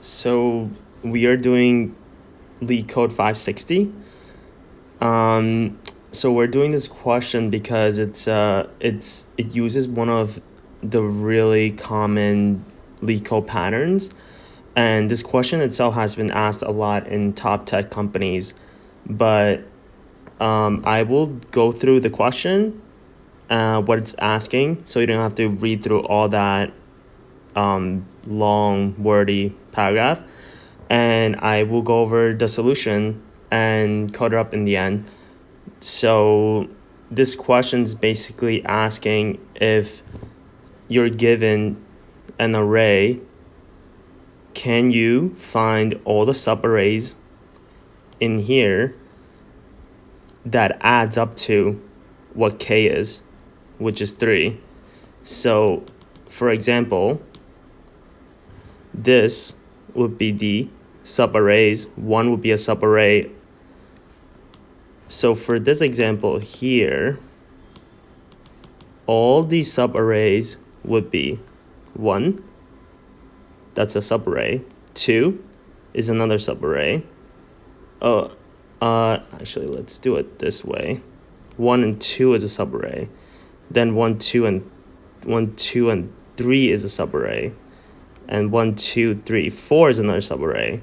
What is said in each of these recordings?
So we are doing lead code 560. So we're doing this question because it uses one of the really common lead code patterns, and this question itself has been asked a lot in top tech companies. But I will go through the question, what it's asking, so you don't have to read through all that long wordy paragraph, and I will go over the solution and code it up in the end. So this question is basically asking if you're given an array, can you find all the subarrays in here that adds up to what k is, which is 3. So for example, this would be the subarrays. 1 would be a subarray. So for this example here, all these subarrays would be 1, that's a subarray. 2 is another subarray. Actually, let's do it this way. 1 and 2 is a subarray. Then 1, 2, and 3 is a subarray. And 1, 2, 3, 4 is another subarray.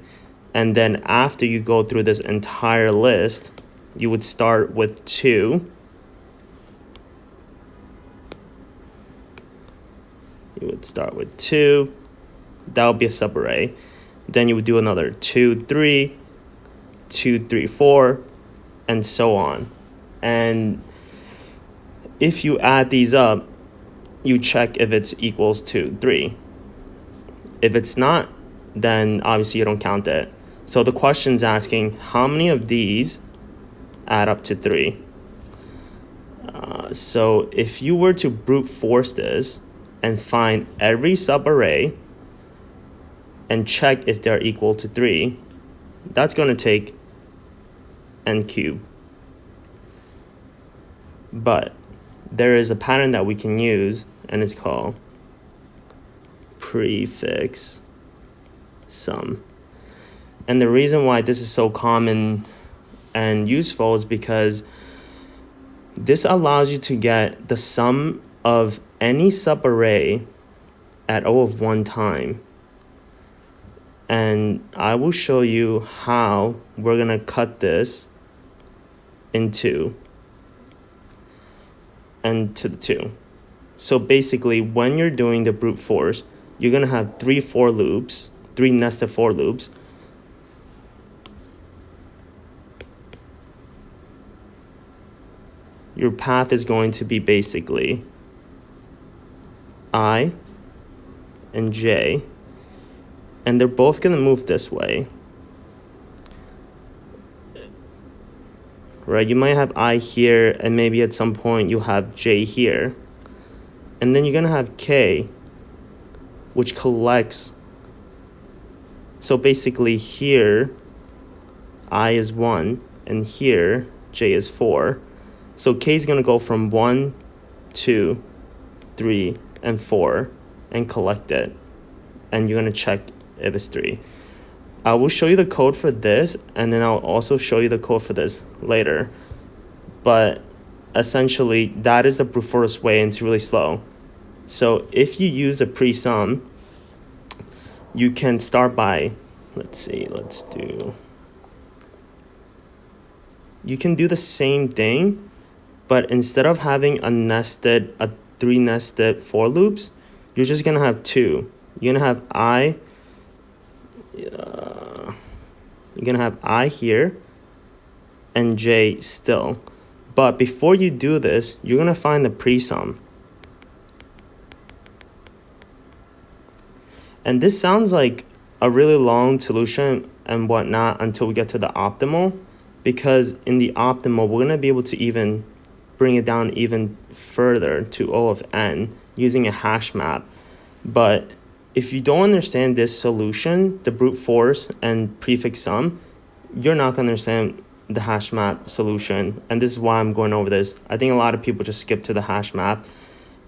And then after you go through this entire list, you would start with 2. You would start with 2. That would be a subarray. Then you would do another 2, 3, 2, 3, 4, and so on. And if you add these up, you check if it's equals to 3. If it's not, then obviously you don't count it. So the question's asking how many of these add up to 3. So if you were to brute force this and find every subarray and check if they're equal to 3, that's going to take n cubed. But there is a pattern that we can use, and it's called prefix sum. And the reason why this is so common and useful is because this allows you to get the sum of any subarray at O of 1 time. And I will show you how we're going to cut this into n to the 2. So basically, when you're doing the brute force, you're going to have 3 nested for loops. Your path is going to be basically I and j, and they're both going to move this way. Right? You might have I here, and maybe at some point you have j here. And then you're going to have k, which collects. So basically here, I is 1, and here, j is 4. So k is going to go from 1, 2, 3, and 4 and collect it. And you're going to check if it's 3. I will show you the code for this, and then I'll also show you the code for this later. But essentially, that is the brute force way, and it's really slow. So if you use a pre-sum, you can start by, you can do the same thing, but instead of having a 3 nested for loops, you're just gonna have 2. You're gonna have I here and j still. But before you do this, you're gonna find the pre-sum. And this sounds like a really long solution and whatnot until we get to the optimal, because in the optimal, we're gonna be able to even bring it down even further to O of n using a hash map. But if you don't understand this solution, the brute force and prefix sum, you're not going to understand the hash map solution. And this is why I'm going over this. I think a lot of people just skip to the hash map.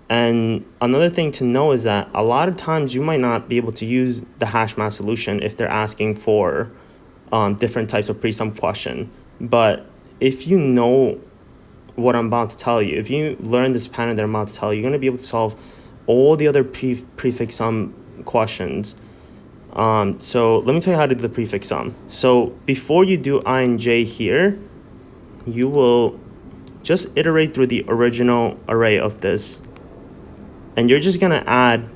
And another thing to know is that a lot of times you might not be able to use the hash map solution if they're asking for different types of pre-sum question. But if you know what I'm about to tell you, if you learn this pattern that I'm about to tell you, you're going to be able to solve all the other prefix sum questions. So let me tell you how to do the prefix sum. So before you do I and j here, you will just iterate through the original array of this. And you're just going to add,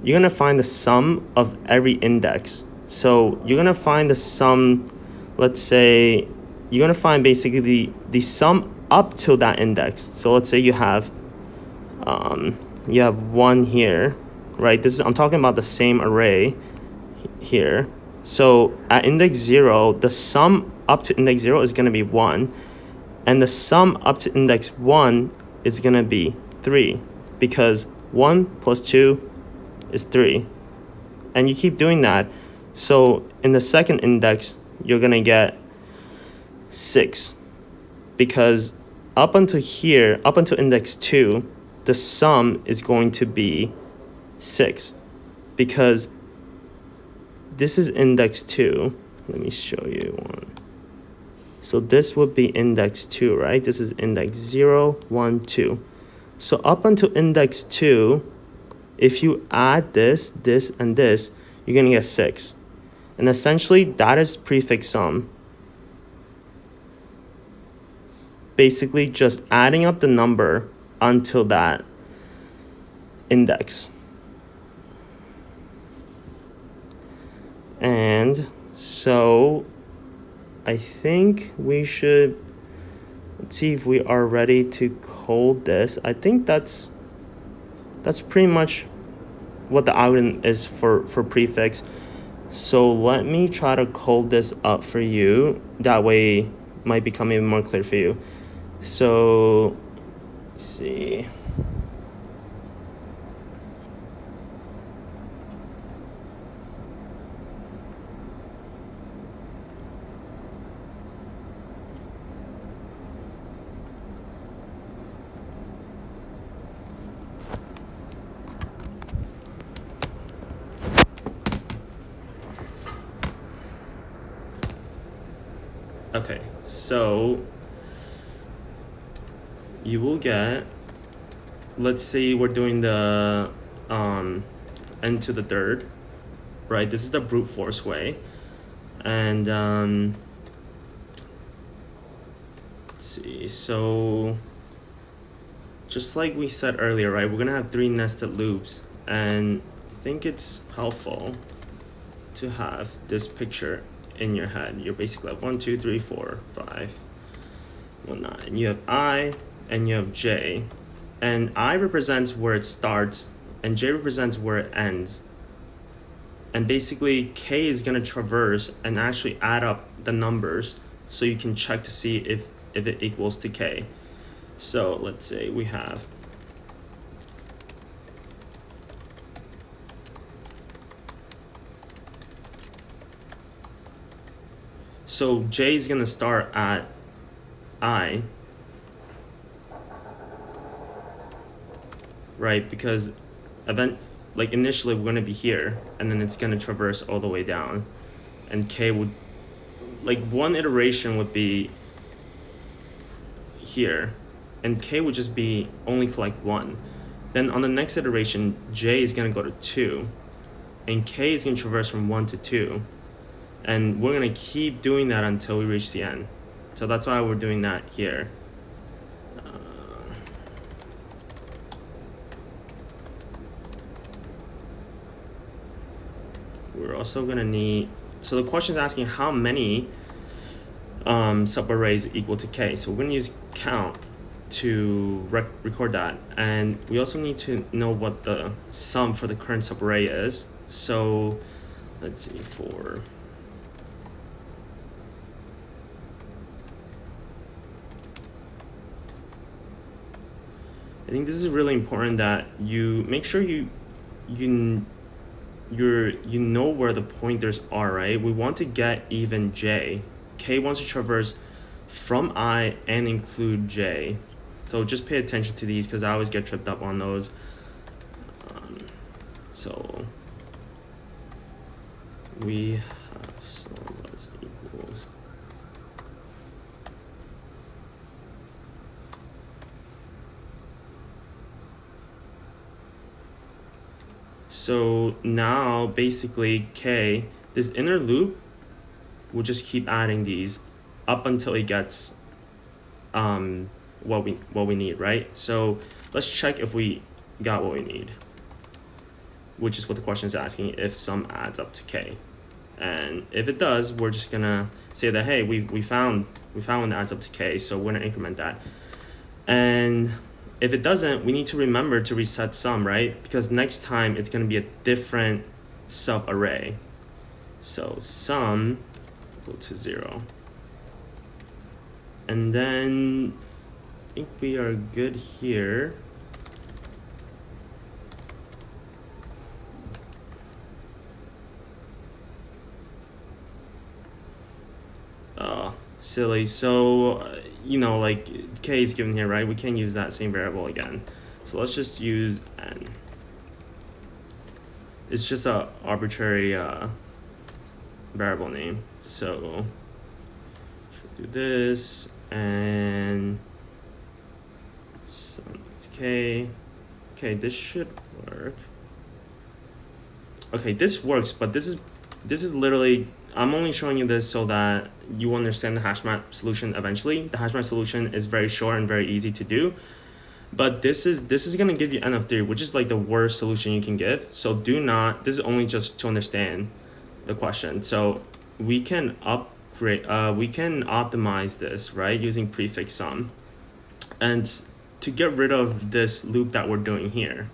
you're going to find the sum of every index. So you're going to find the sum, let's say, you're going to find basically the sum up to that index. So let's say you have 1 here, right? I'm talking about the same array here. So at index 0, the sum up to index 0 is going to be 1. And the sum up to index 1 is going to be 3. Because 1 plus 2 is 3. And you keep doing that. So in the second index, you're going to get 6. Because up until here, up until index 2, the sum is going to be 6. Because this is index 2. Let me show you one. So this would be index 2, right? This is index 0, 1, 2. So up until index 2, if you add this, this, and this, you're going to get 6. And essentially, that is prefix sum. Basically, just adding up the number until that index. And so I think we should, let's see if we are ready to code this. I think that's pretty much what the algorithm is for prefix. So let me try to code this up for you. That way it might become even more clear for you. So let's see. Okay, so you will get, let's say we're doing the n to the third, right? This is the brute force way. And let's see, so just like we said earlier, right, we're gonna have 3 nested loops, and I think it's helpful to have this picture in your head. You're basically like 1, 2, 3, 4, 5, whatnot. And you have I and you have j, and I represents where it starts and j represents where it ends. And basically k is going to traverse and actually add up the numbers so you can check to see if it equals to k. So let's say we have so j is going to start at I, right? Because initially we're going to be here, and then it's going to traverse all the way down, and k would, like, one iteration would be here, and k would just be only collect 1. Then on the next iteration, j is going to go to 2, and k is going to traverse from 1 to 2. And we're going to keep doing that until we reach the end. So that's why we're doing that here. We're also going to need, so the question is asking how many subarrays equal to k. So we're going to use count to record that. And we also need to know what the sum for the current subarray is. So let's see, for I think this is really important that you make sure you know where the pointers are, right? We want to get even j. K wants to traverse from I and include j. So just pay attention to these because I always get tripped up on those. So we have sum that's equals. So now basically K, this inner loop will just keep adding these up until it gets what we need, right? So let's check if we got what we need, which is what the question is asking, if sum adds up to K. And if it does, we're just gonna say that, hey, we found one that adds up to K, so we're gonna increment that. And if it doesn't, we need to remember to reset sum, right? Because next time it's gonna be a different subarray. So sum equal to 0. And then I think we are good here. Silly. So, you know, like K is given here, right? We can't use that same variable again. So let's just use N. It's just a arbitrary variable name. So do this and sum is K. Okay, this should work. Okay, this works, but this is literally, I'm only showing you this so that you understand the hash map solution eventually. The hash map solution is very short and very easy to do, but this is gonna give you N of 3, which is like the worst solution you can give. So do not, this is only just to understand the question. So we can we can optimize this, right, using prefix sum, and to get rid of this loop that we're doing here.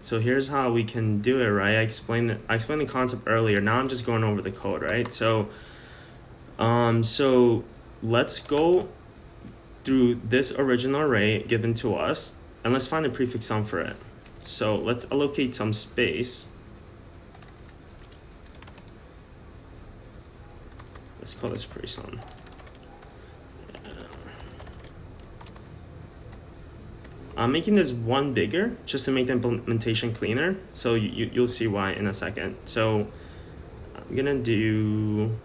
So here's how we can do it, right? I explained the concept earlier. Now I'm just going over the code, right? So so let's go through this original array given to us, and let's find a prefix sum for it. So let's allocate some space. Let's call this pre-sum. I'm making this one bigger just to make the implementation cleaner. So you'll see why in a second. So I'm gonna do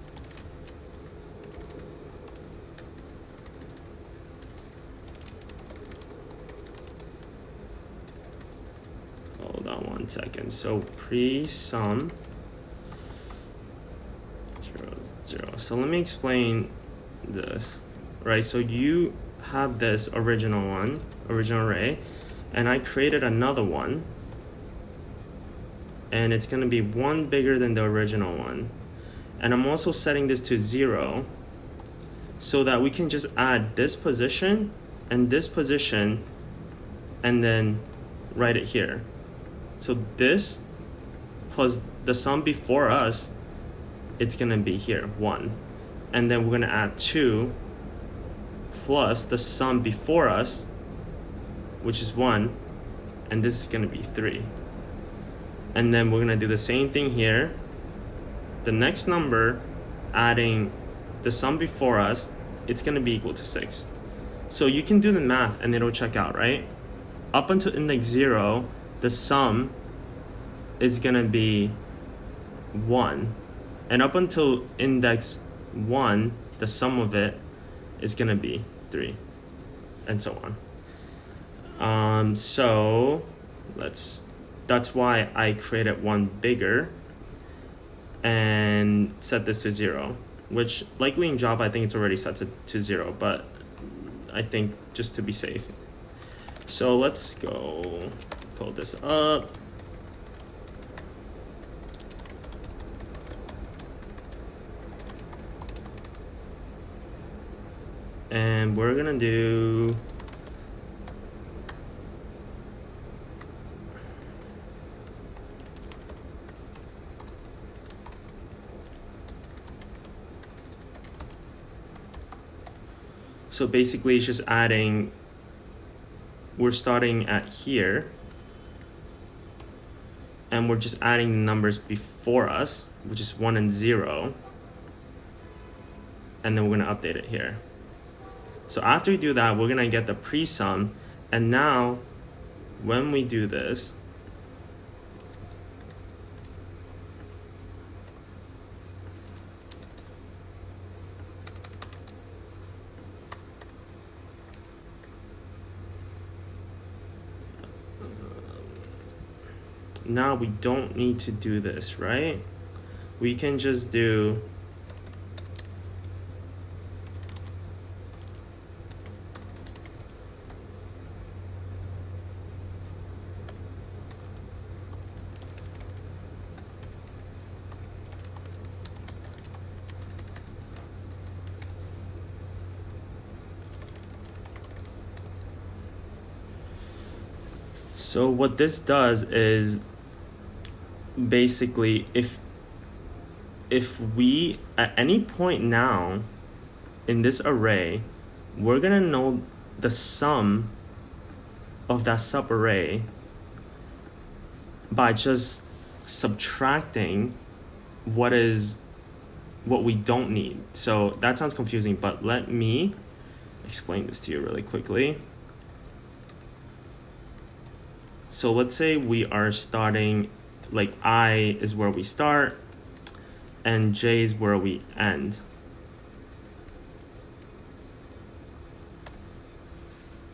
hold on one second. So pre-sum 0, 0. So let me explain this, right? So you have this original array, and I created another one, and it's going to be one bigger than the original one, and I'm also setting this to 0 so that we can just add this position and this position and then write it here. So this plus the sum before us, it's going to be here 1, and then we're going to add 2 plus the sum before us, which is 1, and this is going to be 3. And then we're going to do the same thing here. The next number, adding the sum before us, it's going to be equal to 6. So you can do the math and it'll check out, right? Up until index 0, the sum is going to be 1. And up until index 1, the sum of it is going to be 3, and so on. So that's why I created one bigger and set this to 0, which likely in Java I think it's already set to 0, but I think just to be safe. So let's go code this up. And we're gonna do so basically it's just adding, we're starting at here and we're just adding the numbers before us, which is 1 and 0, and then we're gonna update it here. So after we do that, we're gonna get the pre-sum, and now when we do this, now we don't need to do this, right? We can just do so what this does is basically if we at any point now in this array, we're gonna know the sum of that subarray by just subtracting what we don't need. So that sounds confusing, but let me explain this to you really quickly. So let's say we are starting, like I is where we start and J is where we end.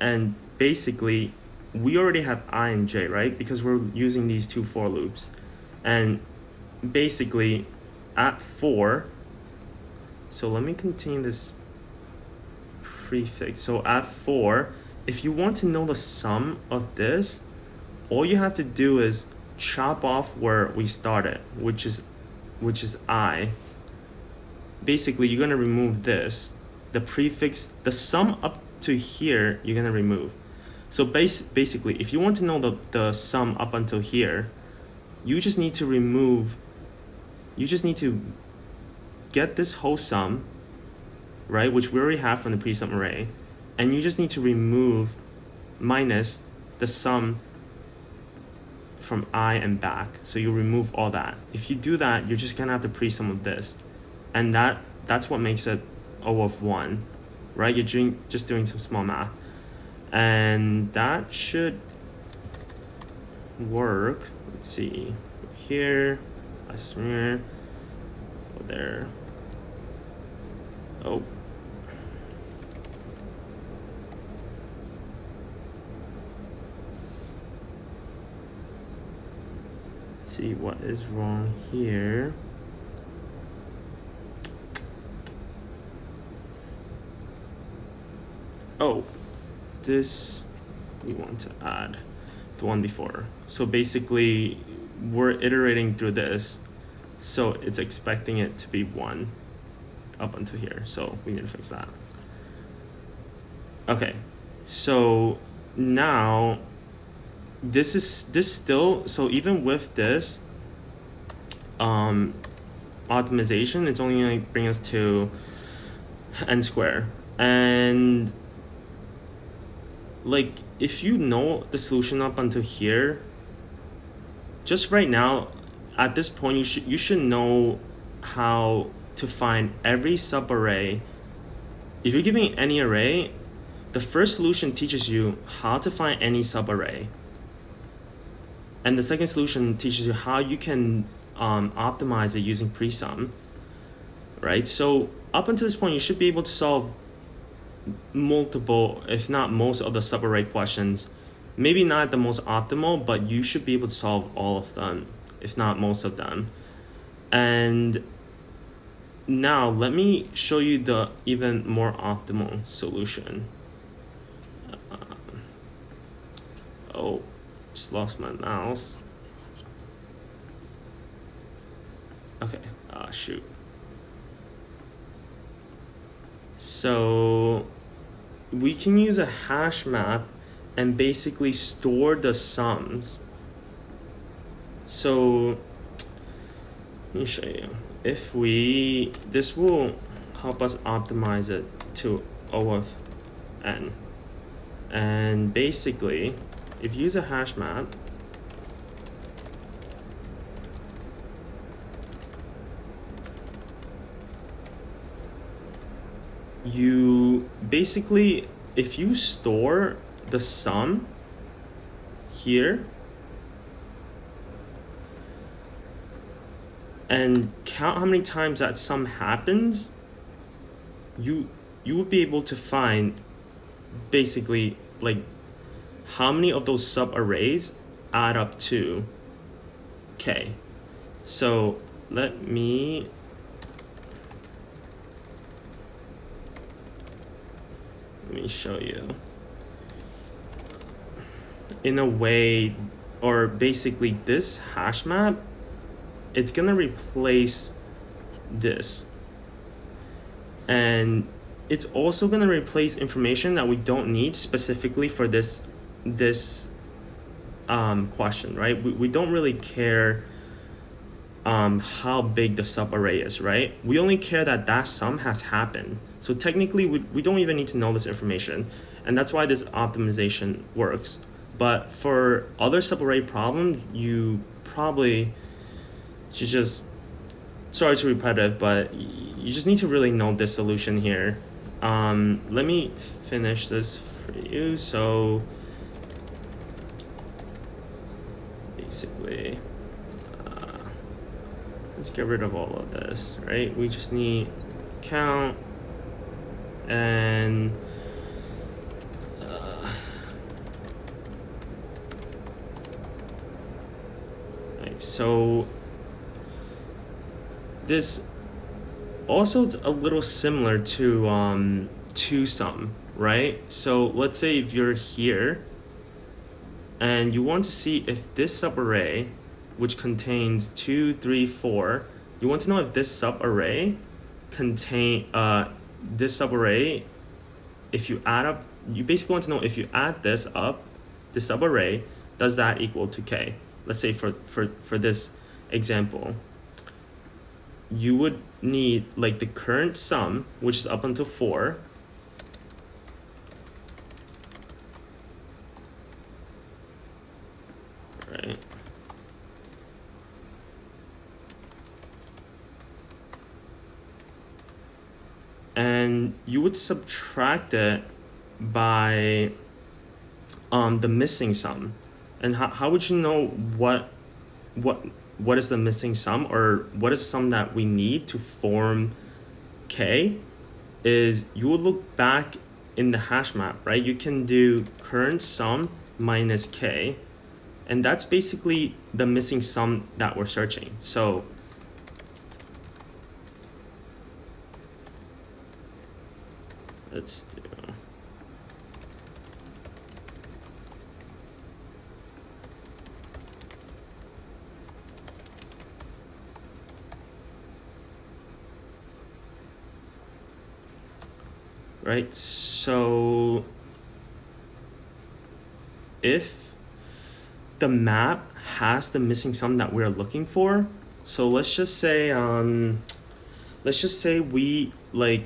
And basically we already have I and J, right? Because we're using these two for loops. And basically at 4, so let me continue this prefix. So at 4, if you want to know the sum of this, all you have to do is chop off where we started, which is I. Basically, you're gonna remove this, the prefix, the sum up to here, you're gonna remove. So basically, if you want to know the sum up until here, you just need to remove, you just need to get this whole sum, right, which we already have from the pre-sum array, and you just need to remove minus the sum from I and back. So you remove all that. If you do that, you're just gonna have the pre-sum of this, and that's what makes it O of 1, right? You're just doing some small math, and that should work. Let's see here, here, go there. Oh, see what is wrong here. Oh, this we want to add the one before. So basically we're iterating through this, so it's expecting it to be 1 up until here, so we need to fix that. Okay, so now this still, so even with this optimization, it's only going to bring us to n square. And like if you know the solution up until here, just right now at this point you should know how to find every subarray. If you're giving any array, the first solution teaches you how to find any subarray, and the second solution teaches you how you can optimize it using pre-sum, right? So up until this point, you should be able to solve multiple, if not most, of the subarray questions. Maybe not the most optimal, but you should be able to solve all of them, if not most of them. And now let me show you the even more optimal solution. Oh, just lost my mouse. Okay, shoot. So we can use a hash map and basically store the sums. So let me show you. If we, this will help us optimize it to O of n. And basically, if you use a hash map, you basically, if you store the sum here and count how many times that sum happens, you would be able to find basically like how many of those subarrays add up to K. So let me show you in a way, or basically this hash map, it's gonna replace this, and it's also gonna replace information that we don't need specifically for this question, right? We don't really care how big the subarray is, right? We only care that that sum has happened. So technically, we don't even need to know this information, and that's why this optimization works. But for other subarray problems, you probably should just, sorry to be repetitive, but you just need to really know this solution here. Let me finish this for you. So basically, let's get rid of all of this, right? We just need count and right, so this also it's a little similar to sum, right? So let's say if you're here and you want to see if this subarray, which contains 2, 3, 4, you want to know if this subarray if you add up, you basically want to know if you add this up, the subarray, does that equal to K? Let's say for this example, you would need like the current sum, which is up until 4, right? And you would subtract it by the missing sum. And how would you know what is the missing sum, or what is the sum that we need to form K? Is you would look back in the hash map, right? You can do current sum minus K, and that's basically the missing sum that we're searching. So let's do, right? So if the map has the missing sum that we're looking for, so let's just say we like,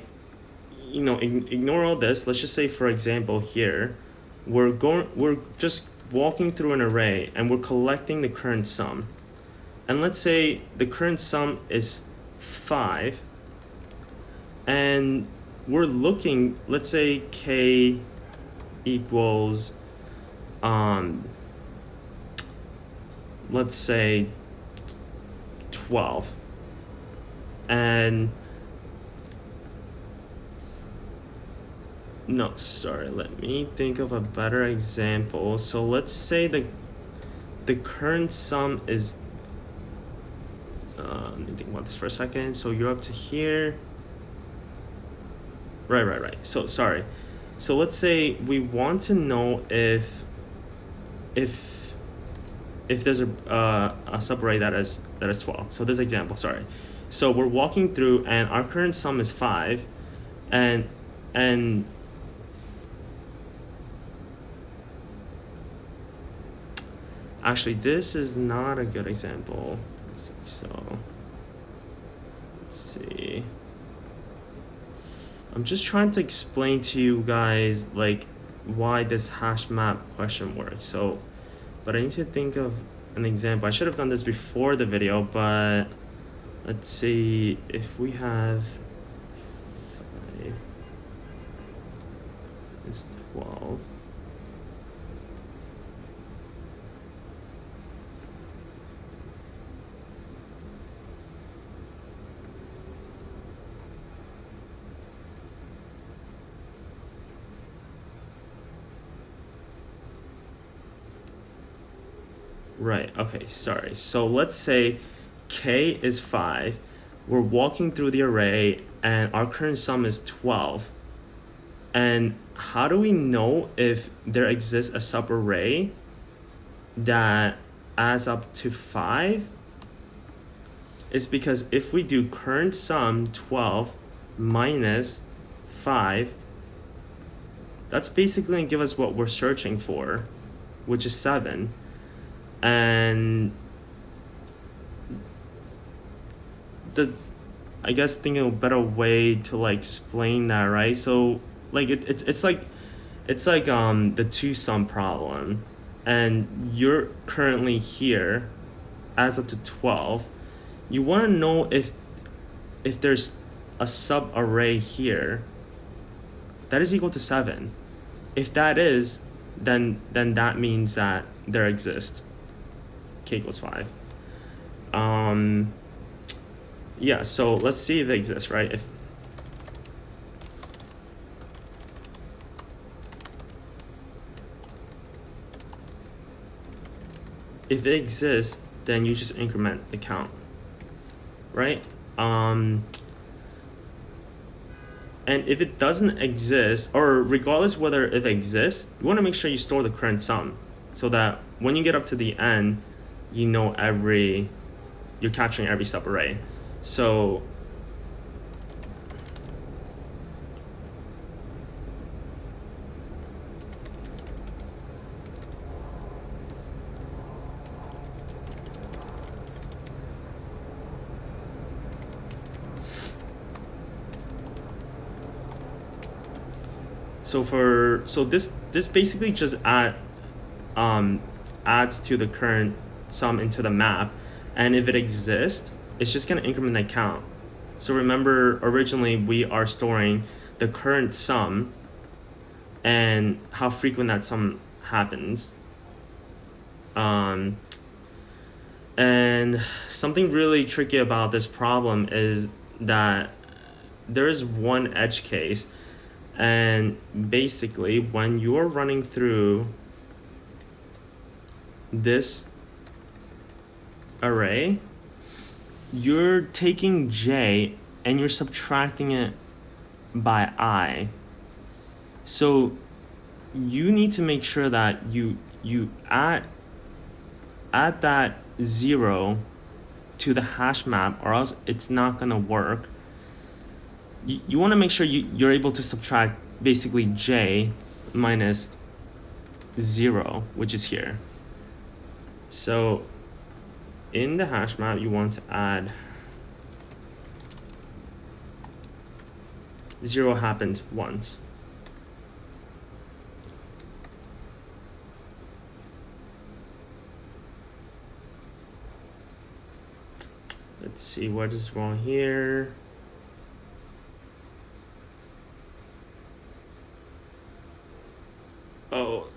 you know, ignore all this. Let's just say, for example, here we're just walking through an array and we're collecting the current sum, and let's say the current sum is 5, and we're looking, let's say K equals let's say 12, and no, sorry, let me think of a better example. So let's say the current sum is let me think about this for a second. So you're up to here, right. So sorry, so let's say we want to know if there's a subarray that is 12. So this example, sorry, so we're walking through and our current sum is 5, and actually this is not a good example. So let's see, I'm just trying to explain to you guys like why this hash map question works. So, but I need to think of an example. I should have done this before the video, but let's see if we have 5. 12. Right, okay, sorry. So let's say K is 5. We're walking through the array and our current sum is 12. And how do we know if there exists a subarray that adds up to 5? It's because if we do current sum 12 minus 5, that's basically going to give us what we're searching for, which is 7. And I guess thinking of a better way to like explain that, right? So like it's like the two sum problem, and you're currently here adds up to 12. You want to know if there's a sub array here that is equal to 7. If that is, then that means that there exists K equals 5. Yeah, so let's see if it exists, right? If it exists, then you just increment the count, right? And if it doesn't exist, or regardless whether it exists, you want to make sure you store the current sum so that when you get up to the end, you know you're capturing every subarray. So this basically just adds to the current sum into the map, and if it exists, it's just going to increment that count. So remember, originally we are storing the current sum and how frequent that sum happens. And something really tricky about this problem is that there is one edge case, and basically when you're running through this array, you're taking j and you're subtracting it by I. So you need to make sure that you add that 0 to the hash map, or else it's not gonna work. You want to make sure you're able to subtract basically j minus 0, which is here. So in the hash map, you want to add 0 happens once. Let's see what is wrong here. Oh,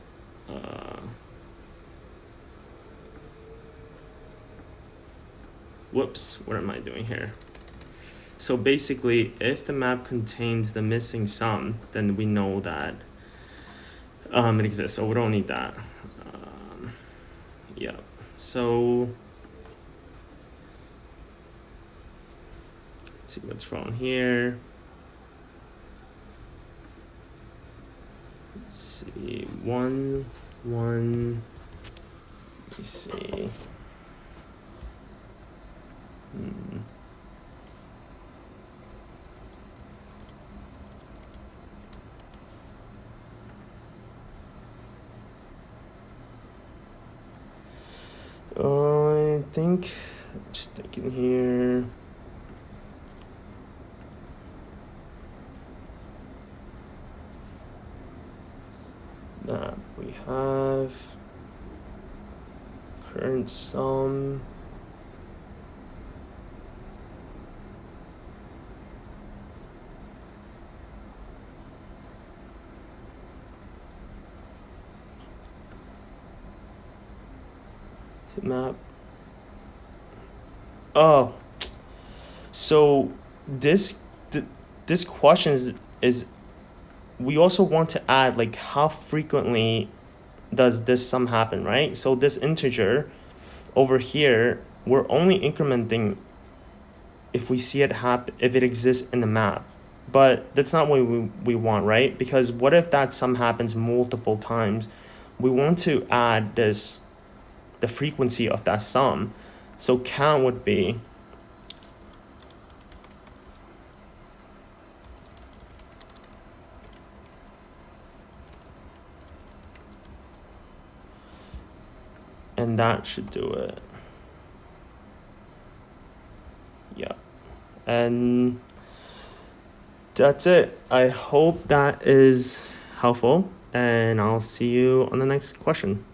whoops, what am I doing here? So basically, if the map contains the missing sum, then we know that it exists, so we don't need that. Yeah, so let's see what's wrong here. Let's see, one, let me see. I think, just thinking here. We have current sum. map. Oh, so this question is we also want to add like how frequently does this sum happen, right? So this integer over here, we're only incrementing if we see it happen, if it exists in the map. But that's not what we want, right? Because what if that sum happens multiple times? We want to add the frequency of that sum. So count would be and that should do it. Yeah. And that's it. I hope that is helpful, and I'll see you on the next question.